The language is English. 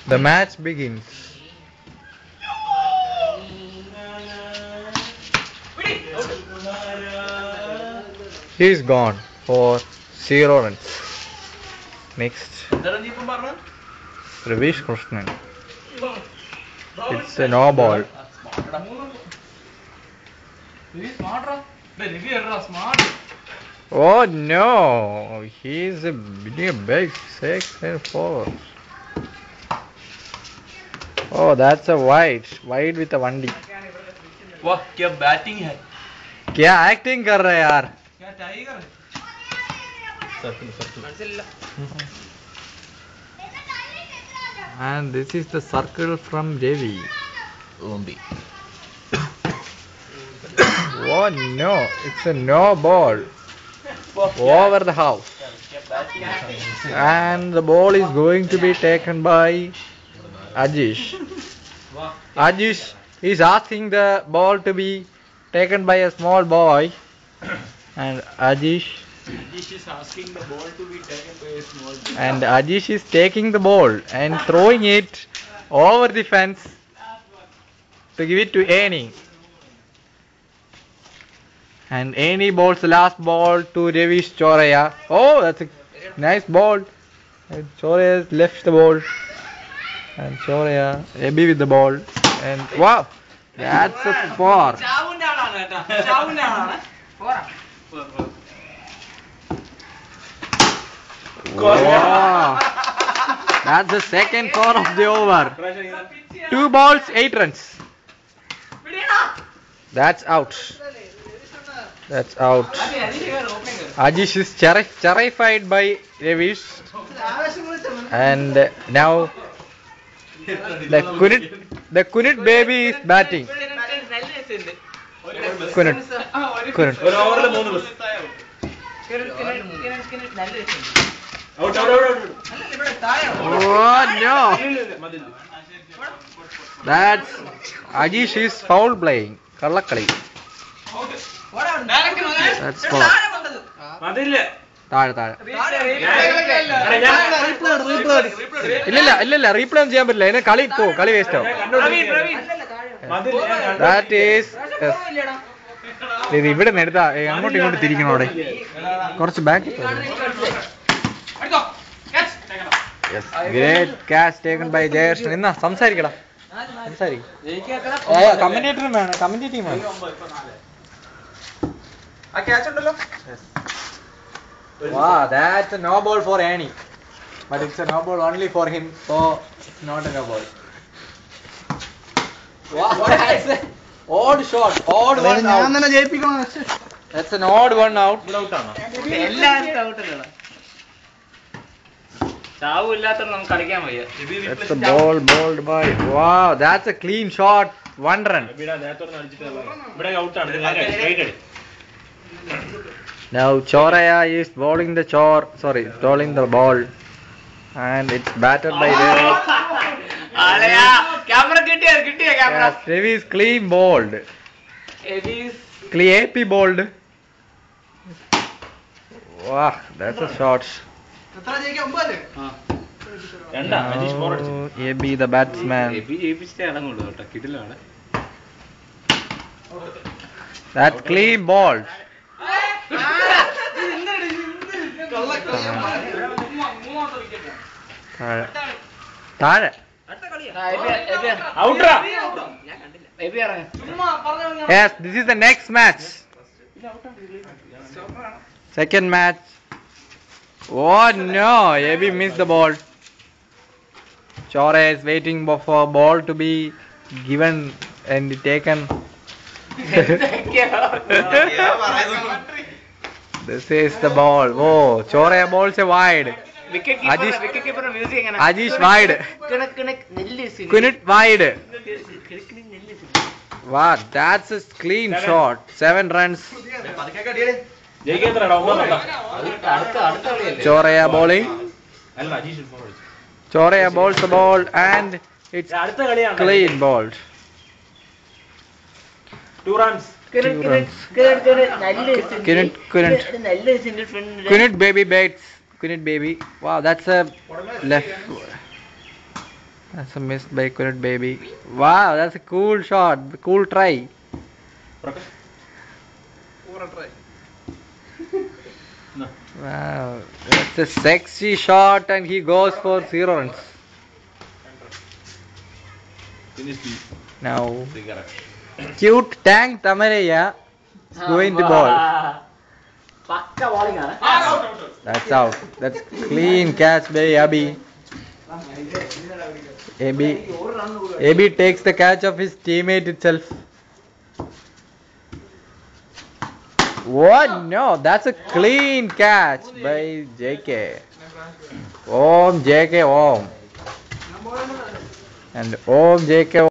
The match begins. He is gone for 0 runs. Next, Ravish Krishnan. It's a no ball. Oh no! He's a big 6 and 4. Oh, that's a wide with a 1D. वाह क्या batting है क्या acting कर रहे हैं यार क्या tiger and this is the circle from Devi. Oh no, it's a no ball over the house and the ball is going to be taken by Ajish. Ajish is asking the ball to be taken by a small boy and Ajish is asking the ball to be taken by a small boy. And Ajish is taking the ball and throwing it over the fence to give it to Annie. And Annie bowls the last ball to Ravish Choraya. Oh, that's a nice ball. And Choraya has left the ball. And Choraya happy with the ball. And wow, that's a 4. Wow. That's the second 4 of the over. 2 balls, 8 runs. That's out. That's out. Ajish is terrified by Ravish. And now the Kunit baby is batting. Kunit. Out. Oh no! That's Ajish is foul playing. Kallakali. That's foul. താഴെ ഇല്ല replay ചെയ്യാൻ പറ്റില്ല അതിന് കളി waste ആവും that is ഇത് ഇവിടെ നിന്ന് എടുത്താ അങ്ങോട്ടും ഇങ്ങോട്ടും തിരിക്കണം അവിടെ കുറച്ച് back great catch taken by Jayakrishnan എന്നാ സംസാരിക്കടാ കമന്റേറ്ററും വേണം കമന്റേറ്റീവ് വേണം Wow, that's a no ball for Annie. But it's a no ball only for him, so it's not a no ball. Wow, that's an odd shot. Odd one out. That's an odd one out. That's the ball bowled by. Wow, that's a clean shot. 1 run. Now Choraya is bowling the ball and it's batted by Ravi. Yes, Ravi is clean bowled. AP bowled. Wow, that's a shot. Now, AB the batsman. That's clean bowled. താഴെ Yes, this is the next match. Second match. Oh no, AB missed the ball. Chore is waiting for ball to be given and taken. This is the ball. Oh, Chore bowls a wide. Ajish wide. Kunit wide. Wow, that's a clean shot. 7 runs. Choraya bowling. Choraya bowls the ball and it's clean bowled. 2 2 runs. Kunit baby baits. Kunit baby. Wow, that's a left. That's a miss by Kunit baby. Wow, that's a cool shot. Cool try. No. Wow, that's a sexy shot and he goes for 0 runs. Finish this. Now, Trigger. cute Tank Tamaraya is going to ball. Pakka bowling ആണ്. That's out. That's clean catch by Abhi. Abhi takes the catch of his teammate itself. What? No, that's a clean catch by JK. Om JK Om. And Om JK